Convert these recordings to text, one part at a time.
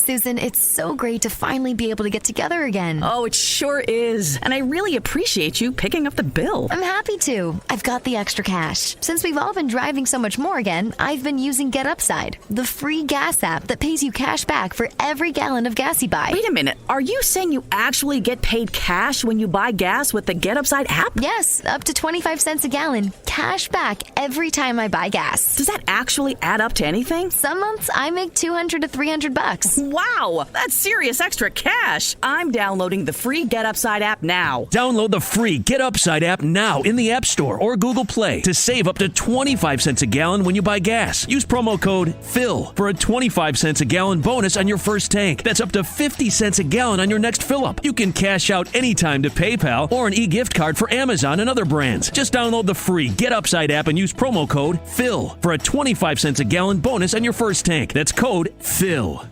Susan, it's so great to finally be able to get together again. Oh, it sure is. And I really appreciate you picking up the bill. I'm happy to. I've got the extra cash. Since we've all been driving so much more again, I've been using Get Upside, the free gas app that pays you cash back for every gallon of gas you buy. Wait a minute. Are you saying you actually get paid cash when you buy gas with the Get Upside app? Yes, up to 25 cents a gallon. Cash back every time I buy gas. Does that actually add up to anything? Some months I make $200 to $300. Wow, that's serious extra cash. I'm downloading the free Get Upside app now. Download the free Get Upside app now in the App Store or Google Play to save up to 25 cents a gallon when you buy gas. Use promo code PHIL for a 25 cents a gallon bonus on your first tank. That's up to 50 cents a gallon on your next fill-up. You can cash out anytime to PayPal or an e-gift card for Amazon and other brands. Just download the free Get Upside app and use promo code PHIL for a 25 cents a gallon bonus on your first tank. That's code PHIL.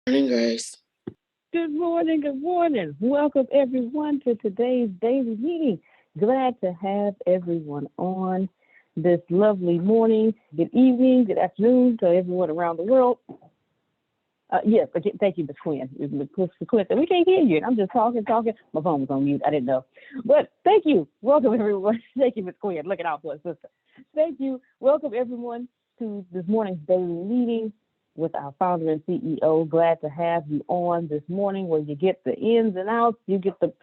Morning, guys. Good morning, good morning. Welcome, everyone, to today's daily meeting. Glad to have everyone on this lovely morning. Good evening, good afternoon to everyone around the world. Yes, thank you, Ms. Quinn. Ms. Quinn said, we can't hear you. And I'm just talking. My phone was on mute. I didn't know. But thank you. Welcome, everyone. Thank you, Ms. Quinn. Looking out for us, sister. Thank you. Welcome, everyone, to this morning's daily meeting with our founder and CEO. Glad to have you on this morning where you get the ins and outs. You get the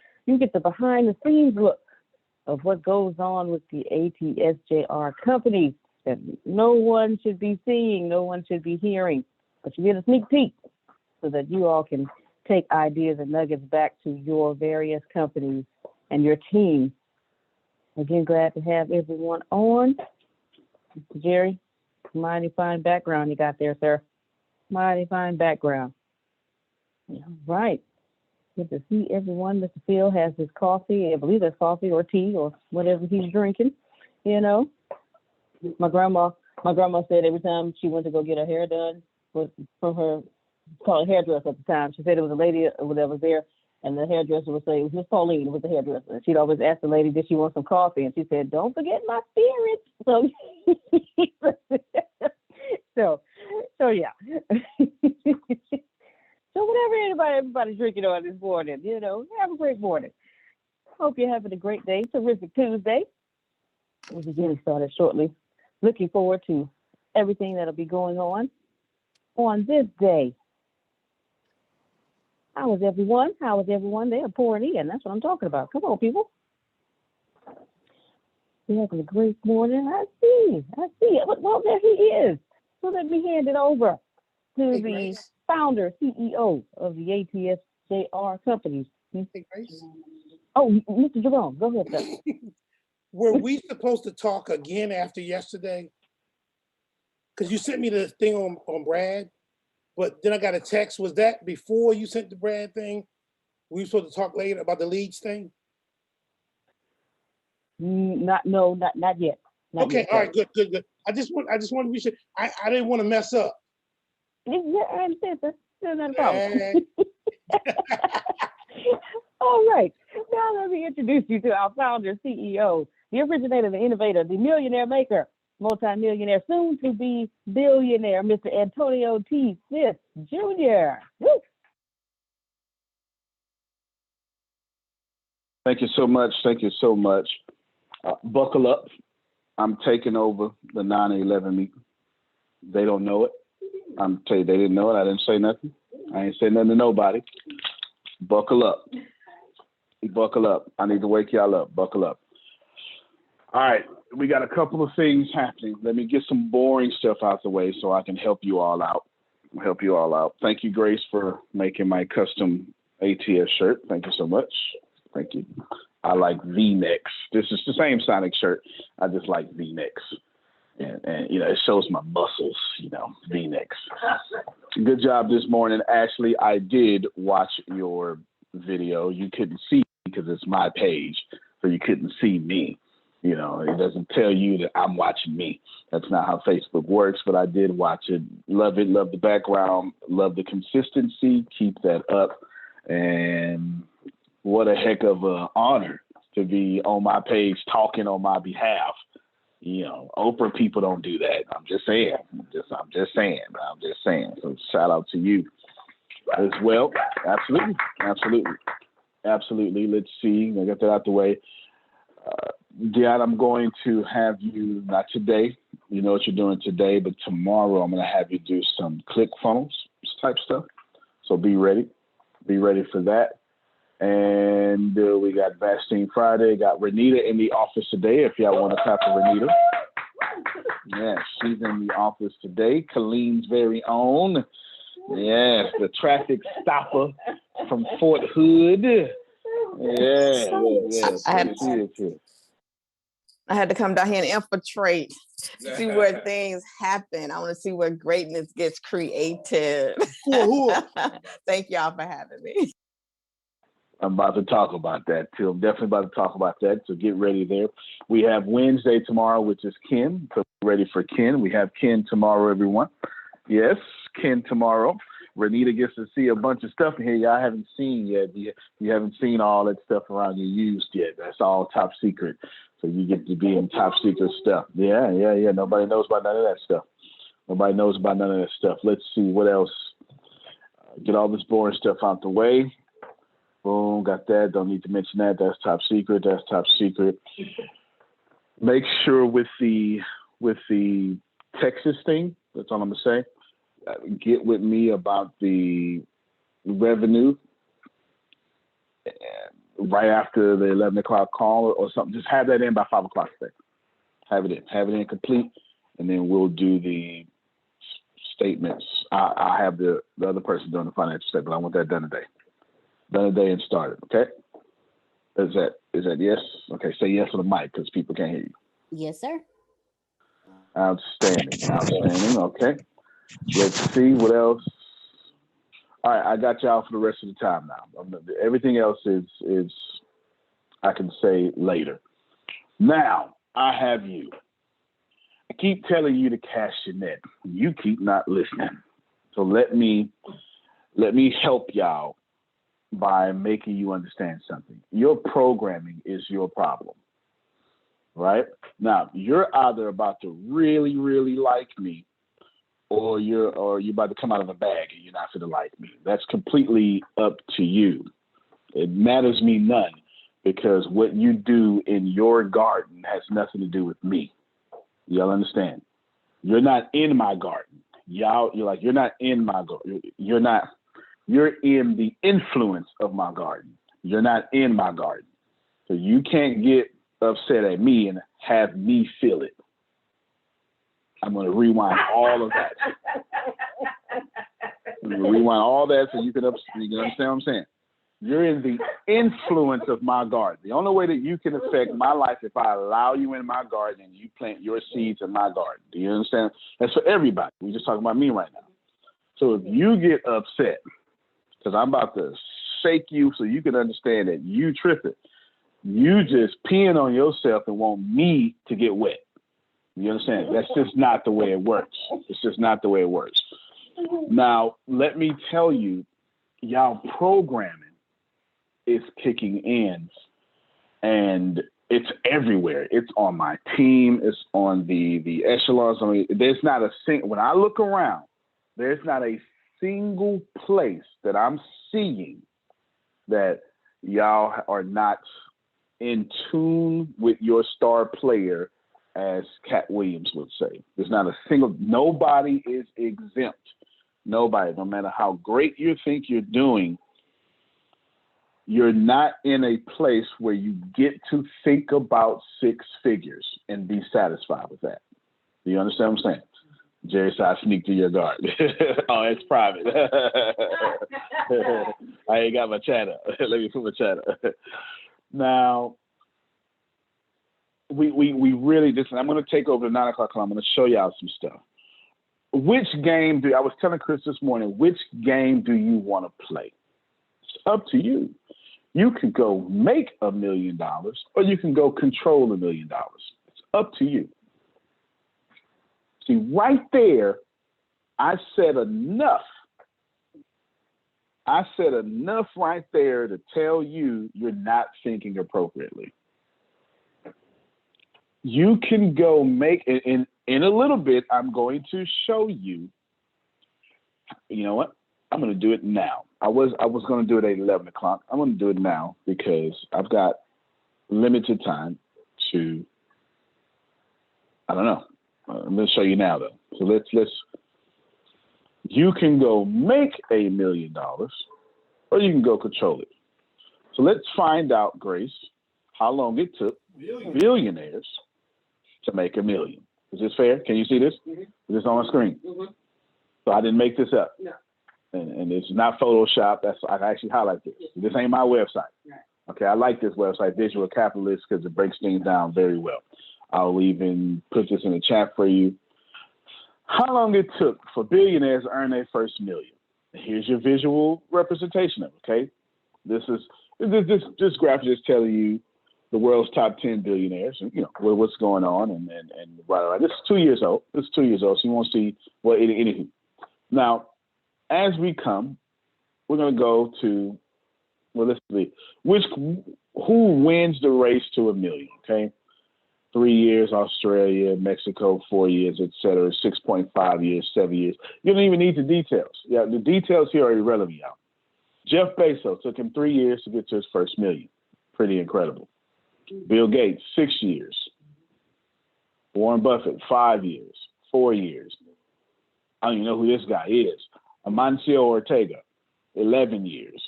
behind the scenes look of what goes on with the ATSJR companies that no one should be seeing, no one should be hearing. But you get a sneak peek so that you all can take ideas and nuggets back to your various companies and your team. Again, glad to have everyone on. Mr. Jerry, mighty fine background you got there, sir. Mighty fine background. All right. Good to see everyone. Mr. Phil has his coffee. I believe that's coffee or tea or whatever he's drinking. You know, my grandma said every time she went to go get her hair done from her, called hairdresser at the time, she said it was a lady that was there, and the hairdresser would say, it was Miss Pauline, it was the hairdresser. And she'd always ask the lady, did she want some coffee? And she said, don't forget my spirit. So yeah. So whatever everybody's drinking on this morning, you know, have a great morning. Hope you're having a great day. Terrific Tuesday. We'll be getting started shortly. Looking forward to everything that'll be going on this day. How is everyone? They are pouring in. That's what I'm talking about. Come on, people. We're having a great morning. I see. Well, there he is. So let me hand it over to the founder, CEO of the ATSJR companies. Hey, Grace. Oh, Mr. Jerome, go ahead, sir. Were we supposed to talk again after yesterday? Because you sent me the thing on Brad, but then I got a text. Was that before you sent the Brad thing? We were supposed to talk later about the leads thing? Not yet. Not okay, yet, all right, good. I just want to be sure. I didn't want to mess up. Yeah, I understand, sir. Still not a problem. All right. Now let me introduce you to our founder, CEO, the originator, the innovator, the millionaire maker, multi-millionaire, soon to be billionaire, Mr. Antonio T. Smith Jr. Woo! Thank you so much. Buckle up. I'm taking over the 9/11 meeting. They don't know it. I'm tell you, they didn't know it. I didn't say nothing. I ain't saying nothing to nobody. Buckle up. I need to wake y'all up. Buckle up. All right. We got a couple of things happening. Let me get some boring stuff out the way so I can help you all out. Thank you, Grace, for making my custom ATS shirt. Thank you so much. Thank you. I like V-necks. This is the same Sonic shirt. I just like V-necks. And you know, it shows my muscles, you know, V-necks. Good job this morning. Ashley, I did watch your video. You couldn't see because it's my page, so you couldn't see me. You know, it doesn't tell you that I'm watching me. That's not how Facebook works, but I did watch it. Love it. Love the background. Love the consistency. Keep that up. And what a heck of an honor to be on my page talking on my behalf. You know, Oprah people don't do that. I'm just saying. So shout out to you. as well. Absolutely. Let's see. I got that out the way. Dad, I'm going to have you, not today, you know what you're doing today, but tomorrow I'm going to have you do some ClickFunnels type stuff. So be ready for that. And we got Vaccine Friday, got Renita in the office today, if y'all want to clap for Renita. Yeah, she's in the office today. Colleen's very own. Yes, the traffic stopper from Fort Hood. Yes. I had to come down here and infiltrate, see where things happen. I want to see where greatness gets created. Thank y'all for having me. I'm about to talk about that too. I'm definitely about to talk about that. So get ready there. We have Wednesday tomorrow, which is Ken. So ready for Ken. We have Ken tomorrow, everyone. Yes, Ken tomorrow. Renita gets to see a bunch of stuff in here y'all haven't seen yet. You haven't seen all that stuff around you used yet. That's all top secret. So you get to be in top secret stuff. Yeah. Nobody knows about none of that stuff. Let's see what else. Get all this boring stuff out the way. Boom, got that. Don't need to mention that. That's top secret. Make sure with the Texas thing, that's all I'm gonna say. Get with me about the revenue right after the 11 o'clock call or something. Just have that in by 5 o'clock today. Have it in complete, and then we'll do the statements. I'll have the other person doing the financial statement. I want that done today. And started. Okay. Is that yes? Okay. Say yes on the mic because people can't hear you. Yes, sir. Outstanding. Okay. Let's see what else. All right, I got y'all for the rest of the time now. Everything else is I can say later. Now I have you. I keep telling you to cash your net. You keep not listening. So let me help y'all by making you understand something. Your programming is your problem, right? Now you're either about to really, really like me, or you're about to come out of a bag and you're not going to like me. That's completely up to you. It matters me none, because what you do in your garden has nothing to do with me. Y'all understand? You're not in my garden. You're not in my garden. You're in the influence of my garden. You're not in my garden. So you can't get upset at me and have me feel it. I'm going to rewind all of that. I'm going to rewind all that so you can understand what I'm saying. You're in the influence of my garden. The only way that you can affect my life is if I allow you in my garden and you plant your seeds in my garden. Do you understand? That's for everybody. We're just talking about me right now. So if you get upset, because I'm about to shake you so you can understand that you tripping, you just peeing on yourself and want me to get wet. You understand? That's just not the way it works. It's just not the way it works. Now, let me tell you, y'all programming is kicking in, and it's everywhere. It's on my team. It's on the echelons. I mean, there's not a when I look around, there's not a single place that I'm seeing that y'all are not in tune with your star player, as Cat Williams would say. There's not a single, nobody is exempt. Nobody, no matter how great you think you're doing, you're not in a place where you get to think about six figures and be satisfied with that. Do you understand what I'm saying? Jerry said, I sneak to your garden. Oh, it's private. I ain't got my chat up. Let me put my chat up. Now, we really, listen, I'm going to take over the 9 o'clock call. I'm going to show y'all some stuff. Which game I was telling Chris this morning, which game do you want to play? It's up to you. You can go make $1 million or you can go control $1 million. It's up to you. See, right there, I said enough. I said enough right there to tell you you're not thinking appropriately. You can go make, in a little bit, I'm going to show you, you know what? I'm going to do it now. I was going to do it at 11 o'clock. I'm going to do it now because I've got limited time to, I don't know. I'm going to show you now, though. So let's. You can go make $1 million, or you can go control it. So let's find out, Grace, how long it took billionaires to make $1 million. Is this fair? Can you see this? Mm-hmm. Is this on the screen? Mm-hmm. So I didn't make this up. No. And it's not Photoshop. I actually highlight this. This ain't my website. Right. Okay, I like this website, Visual Capitalist, because it breaks things down very well. I'll even put this in the chat for you. How long it took for billionaires to earn their first $1 million. Here's your visual representation of it, okay? This graph is telling you the world's top 10 billionaires, and what's going on, and right. This is 2 years old. So you won't see anything. Now, as we come, we're going to go to, let's see, who wins the race to $1 million, okay? 3 years, Australia, Mexico, 4 years, et cetera, 6.5 years, 7 years. You don't even need the details. Yeah, the details here are irrelevant, y'all. Jeff Bezos took him 3 years to get to his first $1 million. Pretty incredible. Bill Gates, 6 years. Warren Buffett, 5 years, 4 years. I don't even know who this guy is. Amancio Ortega, 11 years.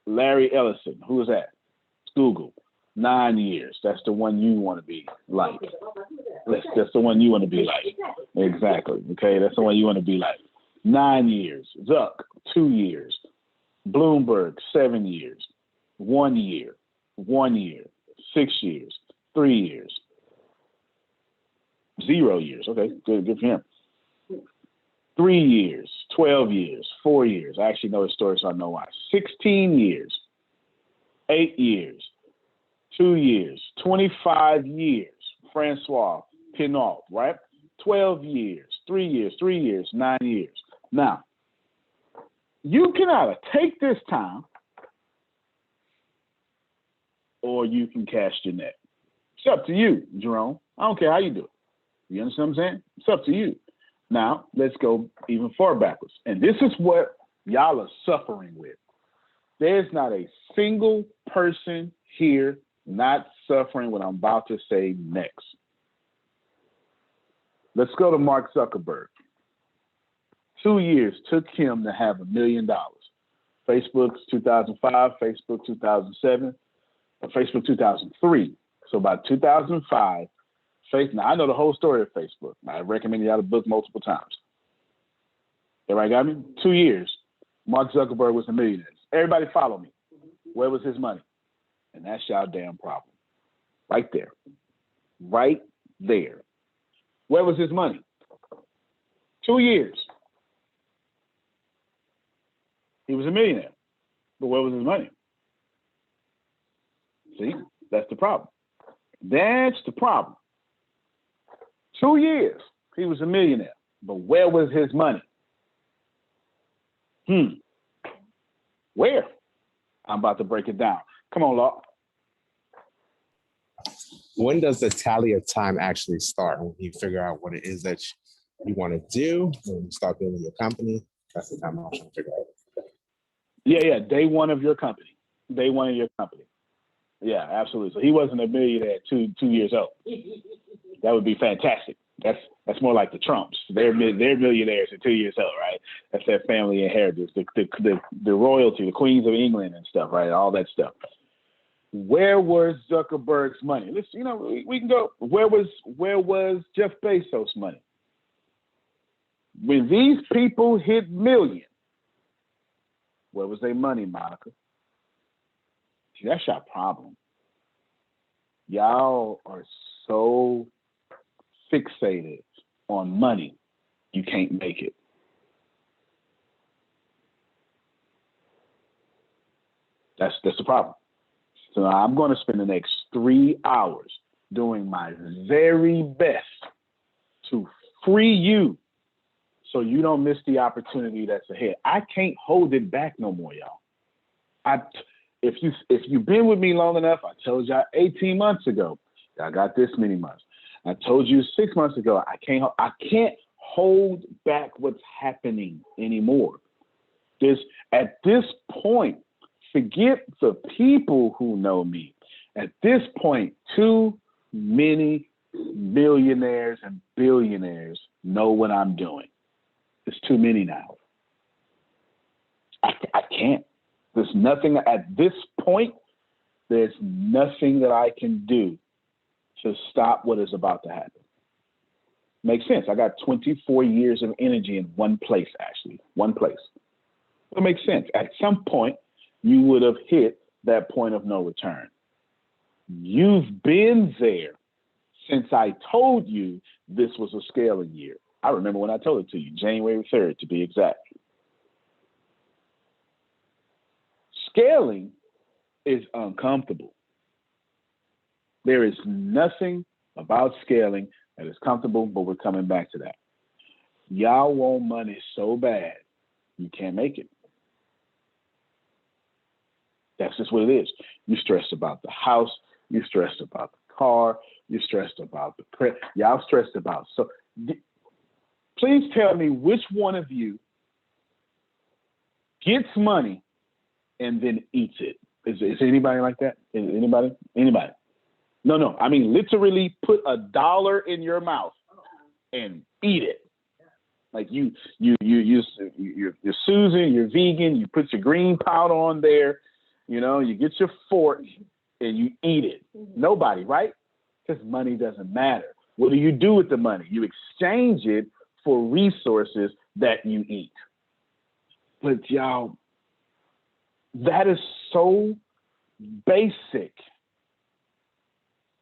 Larry Ellison, who is that? It's Google, 9 years. That's the one you want to be like. That's the one you want to be like. Exactly. Okay, that's the one you want to be like. 9 years. Zuck, 2 years. Bloomberg, 7 years. 1 year. 1 year. 6 years. 3 years. 0 years. Okay, good for him. 3 years, 12 years, 4 years. I actually know his story, so I know why. 16 years, 8 years, 2 years, 25 years. Francois Pinault, right? 12 years, 3 years, 9 years. Now, you can either take this time or you can cast your net. It's up to you, Jerome. I don't care how you do it. You understand what I'm saying? It's up to you. Now, let's go even far backwards. And this is what y'all are suffering with. There's not a single person here not suffering what I'm about to say next. Let's go to Mark Zuckerberg. 2 years took him to have $1 million. Facebook's 2005, Facebook 2007, Facebook 2003. So by 2005, now, I know the whole story of Facebook. I recommend y'all the book multiple times. Everybody got me? 2 years. Mark Zuckerberg was a millionaire. Everybody follow me. Where was his money? And that's y'all damn problem. Right there. Right there. Where was his money? 2 years. He was a millionaire. But where was his money? See? That's the problem. That's the problem. 2 years, he was a millionaire. But where was his money? Where? I'm about to break it down. Come on, Law. When does the tally of time actually start? When you figure out what it is that you want to do, when you start building your company, that's the time I'm trying to figure out. Yeah. Day one of your company. Day one of your company. Yeah, absolutely. So he wasn't a millionaire at 2 years old. That would be fantastic. That's more like the Trumps. They're millionaires at 2 years old, right? That's their family inheritance, the royalty, the queens of England and stuff, right? All that stuff. Where was Zuckerberg's money? Let's, we can go. Where was Jeff Bezos' money? When these people hit million, where was their money, Monica? See, that's your problem. Y'all are so fixated on money, you can't make it. That's the problem. So I'm going to spend the next 3 hours doing my very best to free you so you don't miss the opportunity that's ahead. I can't hold it back no more, y'all. If you've been with me long enough, I told y'all 18 months ago, I got this many months. I told you 6 months ago, I can't hold back what's happening anymore. At this point, forget the people who know me. At this point, too many millionaires and billionaires know what I'm doing. It's too many now. I can't. There's nothing at this point. There's nothing that I can do to stop what is about to happen. Makes sense. I got 24 years of energy in one place, actually. One place. It makes sense. At some point, you would have hit that point of no return. You've been there since I told you this was a scaling year. I remember when I told it to you, January 3rd, to be exact. Scaling is uncomfortable. There is nothing about scaling that is comfortable, but we're coming back to that. Y'all want money so bad, you can't make it. That's just what it is. You're stressed about the house. You're stressed about the car. You're stressed about the credit. Y'all stressed about. So please tell me which one of you gets money and then eats it. Is anybody like that? Is anybody? Anybody? No. I mean, literally put $1 in your mouth and eat it. Like you're Susan, you're vegan, you put your green powder on there, you know, you get your fork and you eat it. Nobody, right? Because money doesn't matter. What do you do with the money? You exchange it for resources that you eat. But y'all, that is so basic.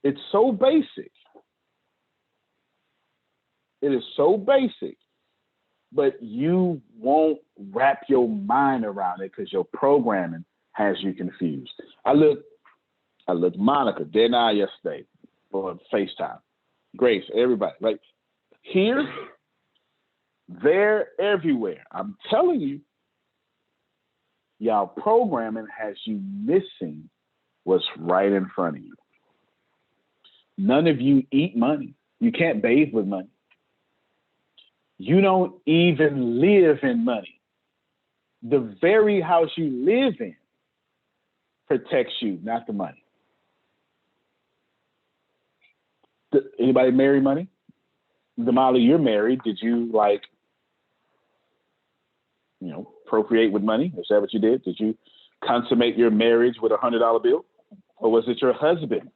It's so basic. It is so basic. But you won't wrap your mind around it because your programming has you confused. I looked Monica dead in the eye yesterday for FaceTime. Grace, everybody. Like here, there, everywhere. I'm telling you, y'all programming has you missing what's right in front of you. None of you eat money. You can't bathe with money. You don't even live in money. The very house you live in protects you, not the money. Anybody marry money? Damali, you're married. Did you procreate with money? Is that what you did? Did you consummate your marriage with $100 bill? Or was it your husband?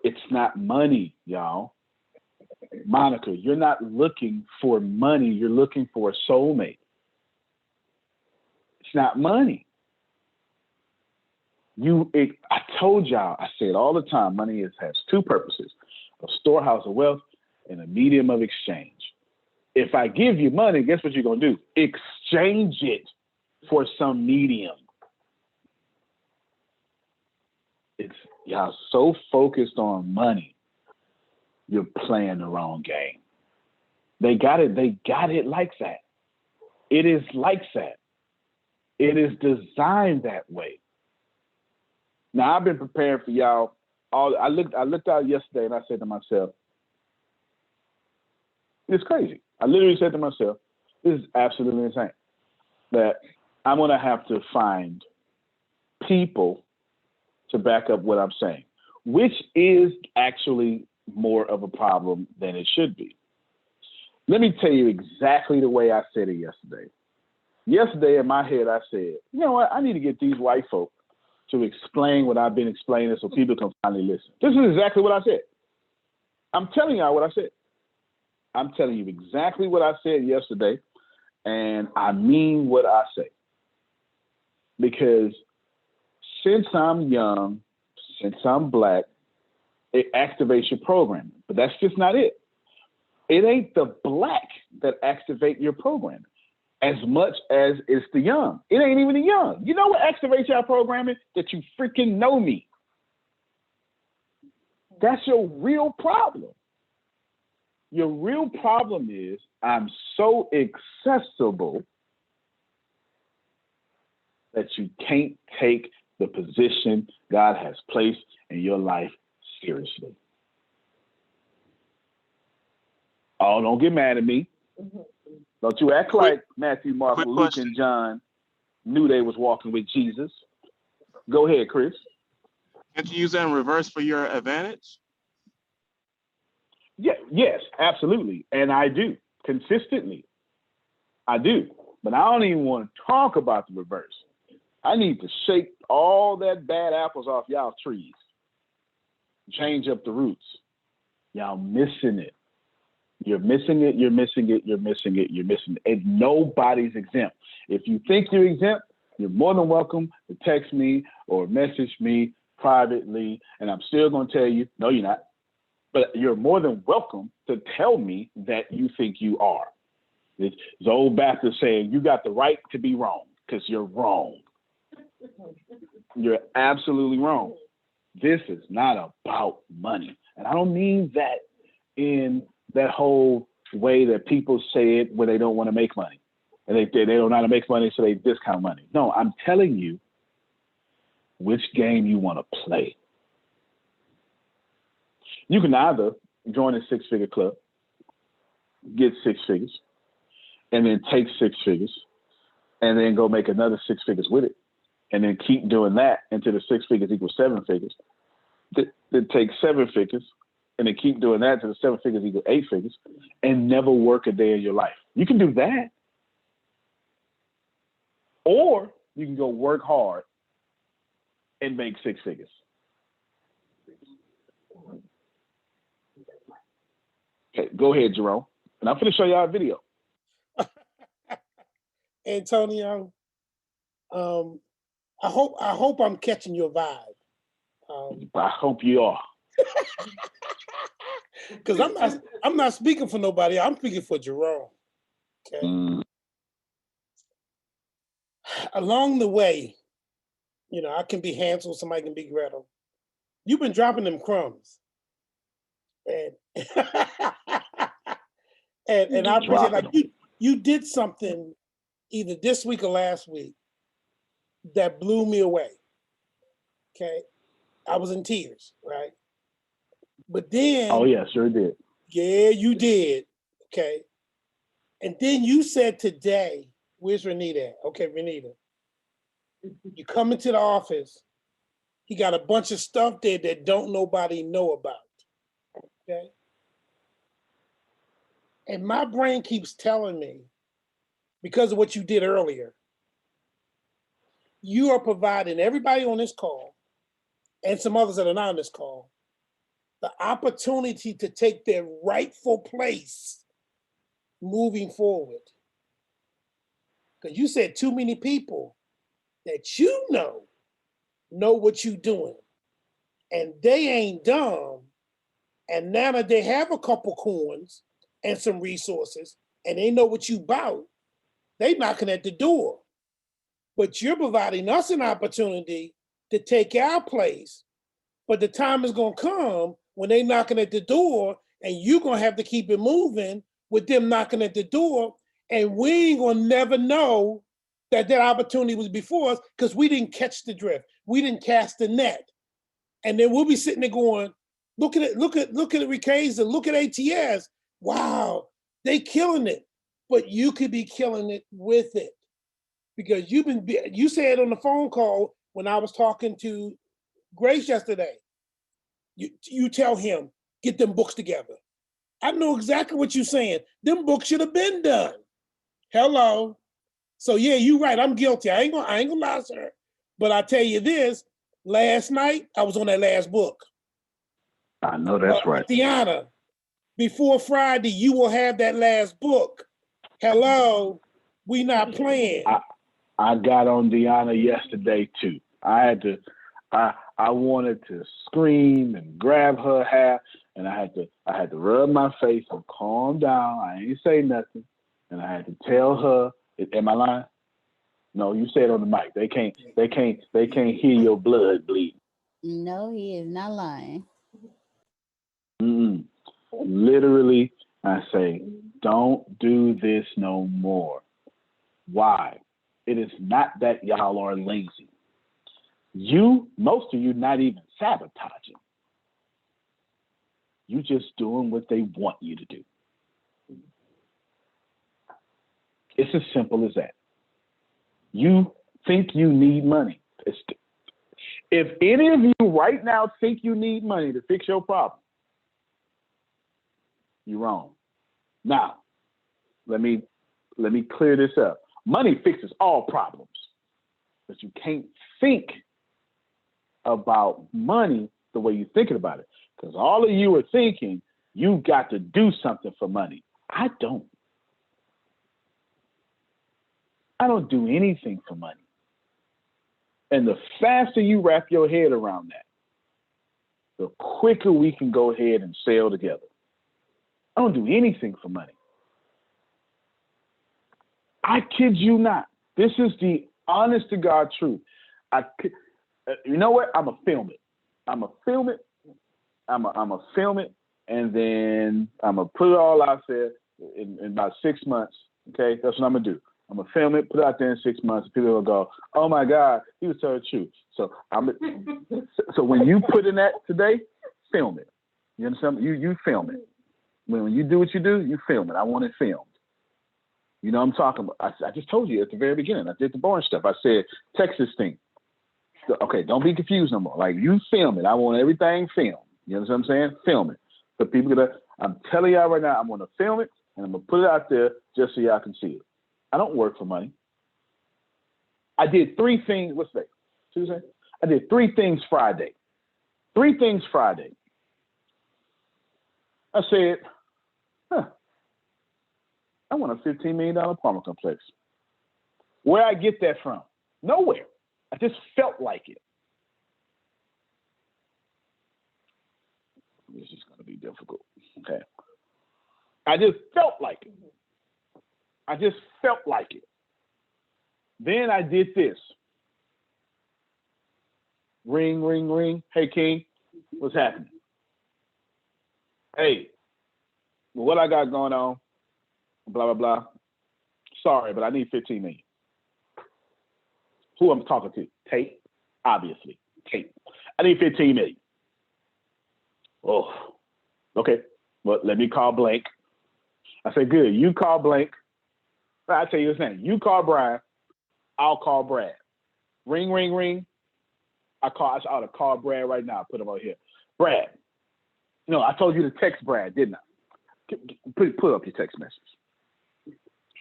It's not money, y'all. Monica, you're not looking for money. You're looking for a soulmate. It's not money. I told y'all, I say it all the time, money has two purposes: a storehouse of wealth and a medium of exchange. If I give you money, guess what you're going to do? Exchange it for some medium. Y'all so focused on money, you're playing the wrong game. They got it like that. It is like that. It is designed that way. Now, I've been preparing for y'all. I looked out yesterday and I said to myself, it's crazy. I literally said to myself, this is absolutely insane. That I'm going to have to find people to back up what I'm saying, which is actually more of a problem than it should be. Let me tell you exactly the way I said it yesterday. Yesterday in my head, I said, you know what? I need to get these white folk to explain what I've been explaining so people can finally listen. This is exactly what I said. I'm telling y'all what I said. I'm telling you exactly what I said yesterday, and I mean what I say. Because since I'm young, since I'm black, it activates your programming. But that's just not it. It ain't the black that activate your programming as much as it's the young. It ain't even the young. You know what activates your programming? That you freaking know me. That's your real problem. Your real problem is I'm so accessible that you can't take the position God has placed in your life seriously. Oh, don't get mad at me. Don't you act like Matthew, Mark, quick Luke, question. and John knew they was walking with Jesus. Go ahead, Chris. Can't you use that in reverse for your advantage? Yeah, yes, absolutely. And I do consistently. I do. But I don't even want to talk about the reverse. I need to shake all that bad apples off y'all trees. Change up the roots. Y'all missing it. You're missing it. You're missing it. You're missing it. You're missing it. And nobody's exempt. If you think you're exempt, you're more than welcome to text me or message me privately. And I'm still going to tell you, no, you're not. But you're more than welcome to tell me that you think you are. It's old Baptist saying, you got the right to be wrong because you're wrong. You're absolutely wrong. This is not about money. And I don't mean that in that whole way that people say it when they don't want to make money. And they don't know how to make money, so they discount money. No, I'm telling you which game you want to play. You can either join a six-figure club, get 6 figures, and then take 6 figures, and then go make another 6 figures with it, and then keep doing that until the 6 figures equals 7 figures. Then take 7 figures, and then keep doing that until the 7 figures equal 8 figures, and never work a day in your life. You can do that. Or you can go work hard and make 6 figures. Okay, go ahead, Jerome. And I'm going to show y'all a video. Antonio, I hope I'm catching your vibe. I hope you are. Because I'm not speaking for nobody. I'm speaking for Jerome. Okay. Along the way, I can be Hansel, somebody can be Gretel. You've been dropping them crumbs. And and I appreciate like you did something either this week or last week that blew me away. Okay. I was in tears, right? But then oh yeah, sure did. Yeah, you did. Okay. And then you said today, where's Renita at? Okay, Renita. You come into the office, he got a bunch of stuff there that don't nobody know about. Okay. And my brain keeps telling me, because of what you did earlier, you are providing everybody on this call and some others that are not on this call the opportunity to take their rightful place moving forward. Because you said too many people that you know what you're doing, and they ain't dumb. And now that they have a couple coins and some resources, and they know what you about, they knocking at the door. But you're providing us an opportunity to take our place. But the time is gonna come when they knocking at the door, and you're gonna have to keep it moving with them knocking at the door, and we ain't gonna never know that opportunity was before us because we didn't catch the drift. We didn't cast the net. And then we'll be sitting there going, look at Ricasa, look at ATS. Wow, they killing it. But you could be killing it with it. Because you said on the phone call when I was talking to Grace yesterday, you tell him, get them books together. I know exactly what you're saying. Them books should have been done. Hello. So yeah, you're right. I'm guilty. I ain't gonna lie, sir. But I tell you this, last night I was on that last book. I know that's right. Deanna, before Friday, you will have that last book. Hello. We not playing. I got on Deanna yesterday too. I wanted to scream and grab her hair, and I had to rub my face and calm down. I ain't say nothing, and I had to tell her. Am I lying? No, you say it on the mic. They can't hear your blood bleed. No, he is not lying. Literally, I say, don't do this no more. Why? It is not that y'all are lazy. Most of you not even sabotaging. You just doing what they want you to do. It's as simple as that. You think you need money. If any of you right now think you need money to fix your problem, you're wrong. Now, let me clear this up. Money fixes all problems, but you can't think about money the way you're thinking about it, because all of you are thinking you got to do something for money. I don't do anything for money. And the faster you wrap your head around that, the quicker we can go ahead and sail together. I don't do anything for money. I kid you not. This is the honest to God truth. You know what? I'm going to film it. I'm going to film it, and then I'm going to put it all out there in about 6 months. Okay? That's what I'm going to do. I'm going to film it, put it out there in 6 months, and people will go, oh my God, he was telling the truth. So so when you put in that today, film it. You understand? You film it. When you do what you do, you film it. I want it filmed. You know what I'm talking about? I just told you at the very beginning. I did the boring stuff. I said, Texas thing. So, okay, don't be confused no more. Like, you film it. I want everything filmed. You understand what I'm saying? Film it. So I'm telling y'all right now, I'm going to film it, and I'm going to put it out there just so y'all can see it. I don't work for money. I did 3 things. What's today? Tuesday? I did 3 things Friday. 3 things Friday. I said, I want a $15 million apartment complex. Where I get that from? Nowhere. I just felt like it. This is going to be difficult. Okay. I just felt like it. Then I did this. Ring, ring, ring. Hey, King, what's happening? Hey, what I got going on? Blah, blah, blah. Sorry, but I need 15 million. Who I'm talking to? Tate, obviously. Tate. I need 15 million. Oh, okay. Well, let me call Blank. I said, good. You call Blank. I'll tell you his name. You call Brian. I'll call Brad. Ring, ring, ring. I ought to call Brad right now. Put him on here. Brad. No, I told you to text Brad, didn't I? Pull up your text message.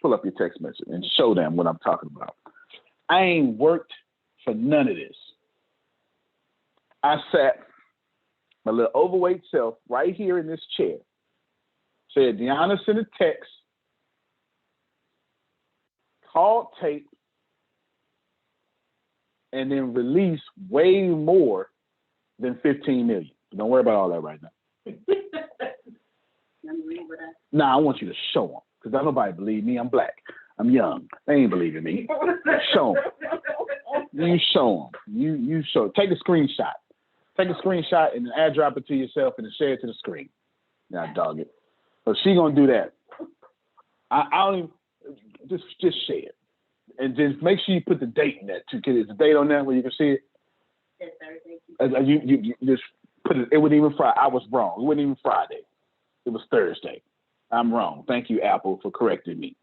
Pull up your text message and show them what I'm talking about. I ain't worked for none of this. I sat my little overweight self right here in this chair. Said, Deanna sent a text, called Tate, and then released way more than 15 million. Don't worry about all that right now. Nah, I want you to show them, because don't nobody believe me. I'm black. I'm young. They ain't believing me. Show them. You show them. You show. Take a screenshot. Take a screenshot and add drop it to yourself and then share it to the screen. Now, dog it. So she gonna do that. I don't even, just share it, and just make sure you put the date in that too. Cause there's a date on that where you can see it. Yes, Thursday. You just put it. It wasn't even Friday. I was wrong. It wasn't even Friday. It was Thursday. I'm wrong. Thank you, Apple, for correcting me.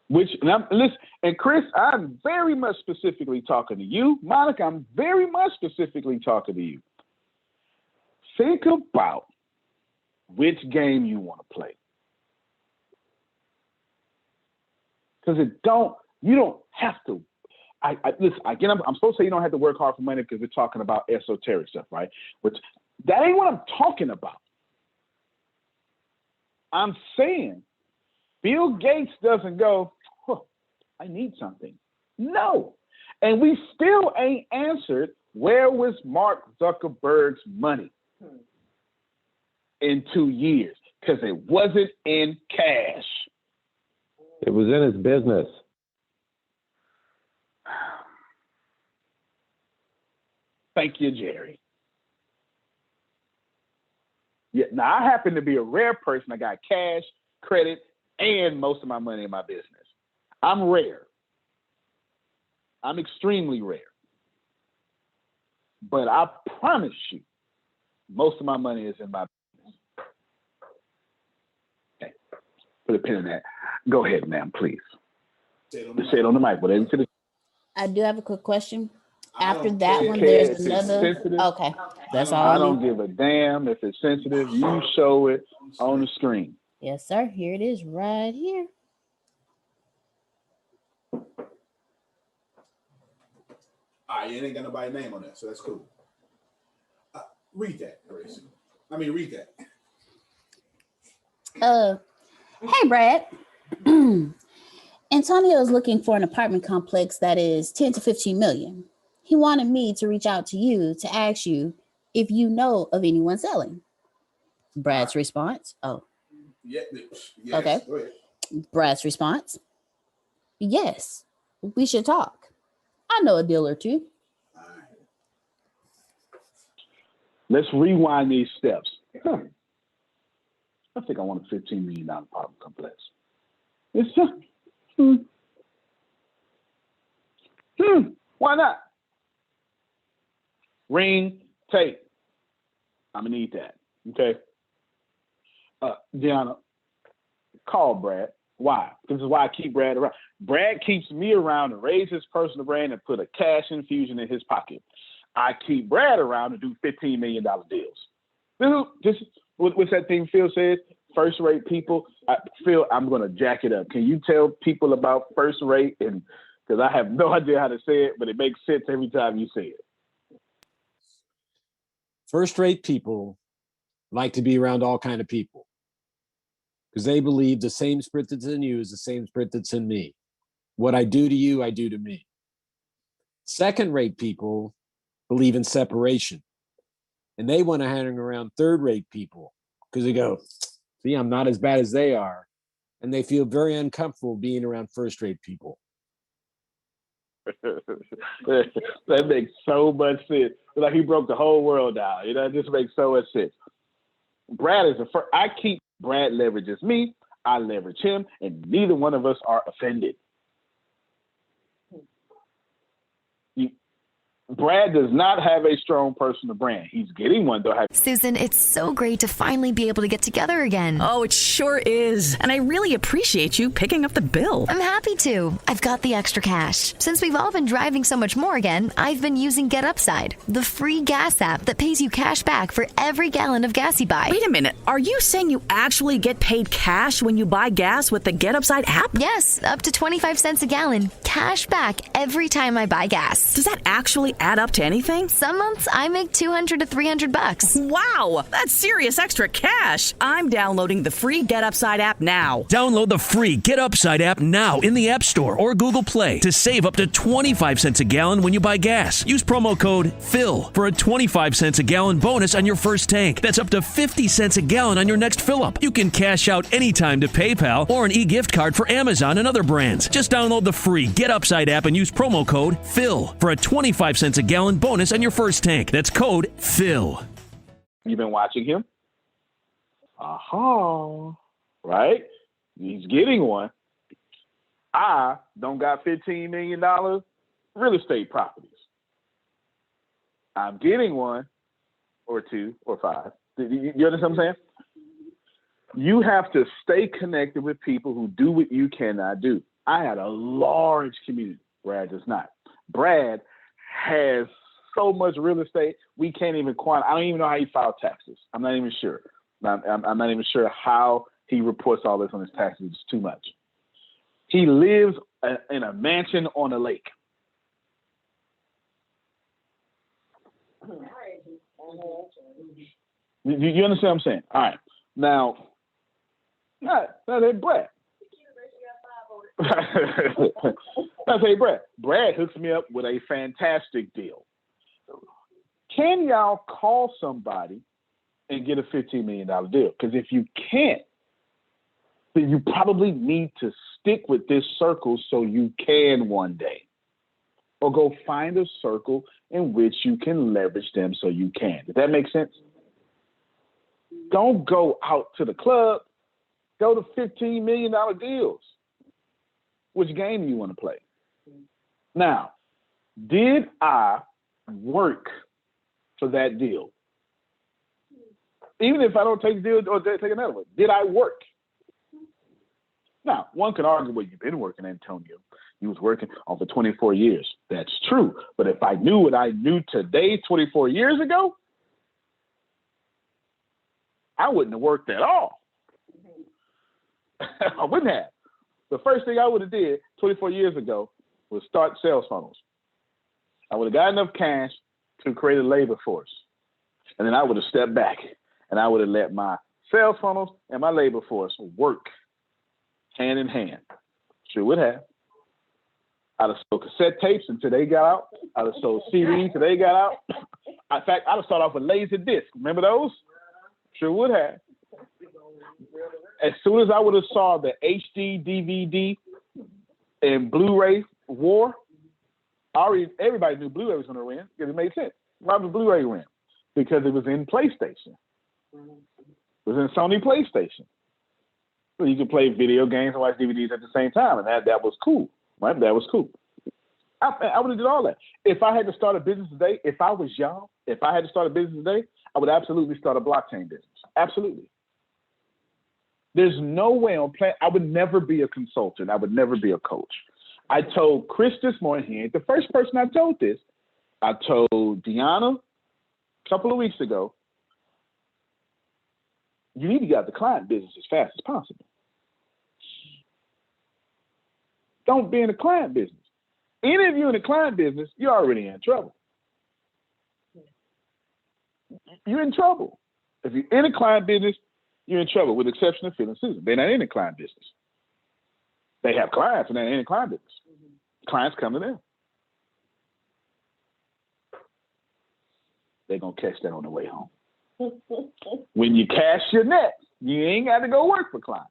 Listen, and Chris, I'm very much specifically talking to you. Monica, I'm very much specifically talking to you. Think about which game you want to play. Because you don't have to. Listen, again, I'm supposed to say you don't have to work hard for money because we're talking about esoteric stuff, right? Which that ain't what I'm talking about. I'm saying Bill Gates doesn't go, I need something. No. And we still ain't answered where was Mark Zuckerberg's money in 2 years? Because it wasn't in cash. It was in his business. Thank you, Jerry. Yeah, now I happen to be a rare person. I got cash, credit, and most of my money in my business. I'm rare. I'm extremely rare. But I promise you, most of my money is in my business. Okay. Put a pin in that. Go ahead, ma'am, please. Say it on the mic. Whatever you finish. I do have a quick question. After don't that care one, if there's it's another. sensitive. Okay, that's all. I don't give a damn if it's sensitive. You show it on the screen. Yes, sir. Here it is, right here. All right, it ain't got nobody's name on that, so that's cool. Read that, Grace. Read that. Hey, Brad. Antonio is looking for an apartment complex that is 10 to 15 million. He wanted me to reach out to you to ask you if you know of anyone selling. Brad's response. Oh. Yes. Okay. Go ahead. Brad's response. Yes, we should talk. I know a deal or two. All right. Let's rewind these steps. I think I want a $15 million apartment complex. It's why not? Ring, Tate. I'm gonna need that. Okay. Deanna, call Brad. Why? This is why I keep Brad around. Brad keeps me around to raise his personal brand and put a cash infusion in his pocket. I keep Brad around to do $15 million deals. This what's that thing Phil said? First rate people. Phil, I'm gonna jack it up. Can you tell people about first rate? And because I have no idea how to say it, but it makes sense every time you say it. First-rate people like to be around all kind of people because they believe the same spirit that's in you is the same spirit that's in me. What I do to you, I do to me. Second-rate people believe in separation, and they want to hang around third-rate people because they go, see, I'm not as bad as they are, and they feel very uncomfortable being around first-rate people. That makes so much sense. It's like he broke the whole world down. It just makes so much sense. Brad is I keep Brad leverages me, I leverage him, and neither one of us are offended. Brad does not have a strong personal brand. He's getting one, though. Susan, it's so great to finally be able to get together again. Oh, it sure is. And I really appreciate you picking up the bill. I'm happy to. I've got the extra cash. Since we've all been driving so much more again, I've been using Get Upside, the free gas app that pays you cash back for every gallon of gas you buy. Wait a minute. Are you saying you actually get paid cash when you buy gas with the Get Upside app? Yes, up to 25 cents a gallon. Cash back every time I buy gas. Does that actually add up to anything? Some months I make $200 to $300. Wow, that's serious extra cash. I'm downloading the free Get Upside app now. Download the free Get Upside app now in the App Store or Google Play to save up to 25 cents a gallon when you buy gas. Use promo code PHIL for a 25 cents a gallon bonus on your first tank. That's up to 50 cents a gallon on your next fill-up. You can cash out anytime to PayPal or an e-gift card for Amazon and other brands. Just download the free Get Upside app and use promo code PHIL for a 25 cents a gallon bonus on your first tank. That's code PHIL. You've been watching him? Right? He's getting one. I don't got $15 million real estate properties. I'm getting one or two or five. You understand what I'm saying? You have to stay connected with people who do what you cannot do. I had a large community. Brad does not. Brad has so much real estate, we can't even quantify. I don't even know how he filed taxes. I'm not even sure. I'm not even sure how he reports all this on his taxes. It's too much. He lives in a mansion on a lake. You understand what I'm saying? All right. Now, that's Brad. That's Brad. Brad hooks me up with a fantastic deal. Can y'all call somebody and get a $15 million deal? Because if you can't, then you probably need to stick with this circle so you can one day. Or go find a circle in which you can leverage them so you can. Does that make sense? Don't go out to the club. Go to $15 million deals. Which game do you want to play? Now, did I work for that deal? Even if I don't take the deal or take another one, did I work? Now, one could argue, well, you've been working, Antonio. You was working on for 24 years. That's true. But if I knew what I knew today, 24 years ago, I wouldn't have worked at all. I wouldn't have. The first thing I would have did 24 years ago was start sales funnels. I would have got enough cash to create a labor force. And then I would have stepped back and I would have let my sales funnels and my labor force work hand in hand. Sure would have. I'd have sold cassette tapes until they got out. I'd have sold CDs until they got out. In fact, I'd have started off with laser discs. Remember those? Sure would have. As soon as I would have saw the HD, DVD, and Blu-ray war, everybody knew Blu-ray was going to win because it made sense. Why was Blu-ray win? Because it was in PlayStation. It was in Sony PlayStation. So you could play video games and watch DVDs at the same time, and that was cool. Right? That was cool. I would have did all that. If I had to start a business today, if I was young, if I had to start a business today, I would absolutely start a blockchain business. Absolutely. There's no way on planet. I would never be a consultant. I would never be a coach. I told Chris this morning, he ain't the first person I told this. I told Deanna a couple of weeks ago, you need to get out the client business as fast as possible. Don't be in the client business. Any of you in the client business, you're already in trouble. You're in trouble. If you're in a client business, you're in trouble, with the exception of Phil and Susan. They're not in the client business. They have clients, and they're in the client business. Clients come to them. They're going to catch that on the way home. When you cash your net, you ain't got to go work for clients.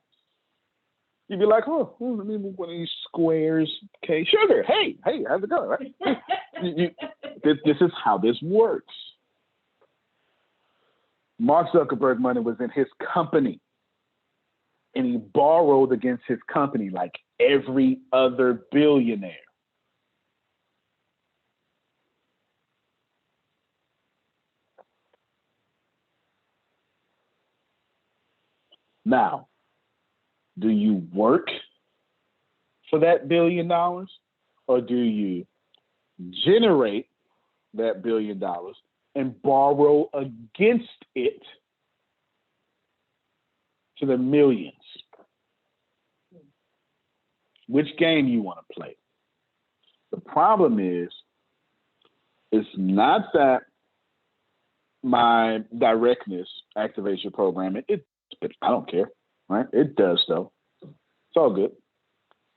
You'd be like, oh, let me move one of these squares. Okay, sugar. Hey, how's it going? Right? This is how this works. Mark Zuckerberg money was in his company, and he borrowed against his company like every other billionaire. Now, do you work for that $1 billion, or do you generate that $1 billion and borrow against it to the millions? Which game you want to play? The problem is, it's not that my directness activates your program. I don't care, right? It does, though. It's all good.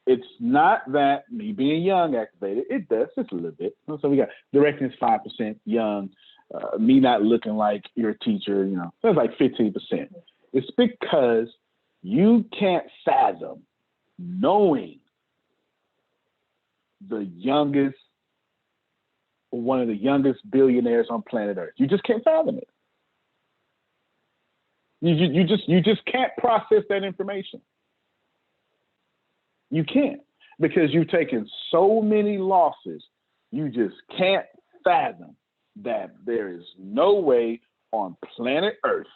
It's not that me being young activated. It does just a little bit. So we got directness 5%, young, me not looking like your teacher, that's like 15%. It's because you can't fathom knowing one of the youngest billionaires on planet Earth. You just can't fathom it. You just can't process that information. You can't, because you've taken so many losses. You just can't fathom that there is no way on planet Earth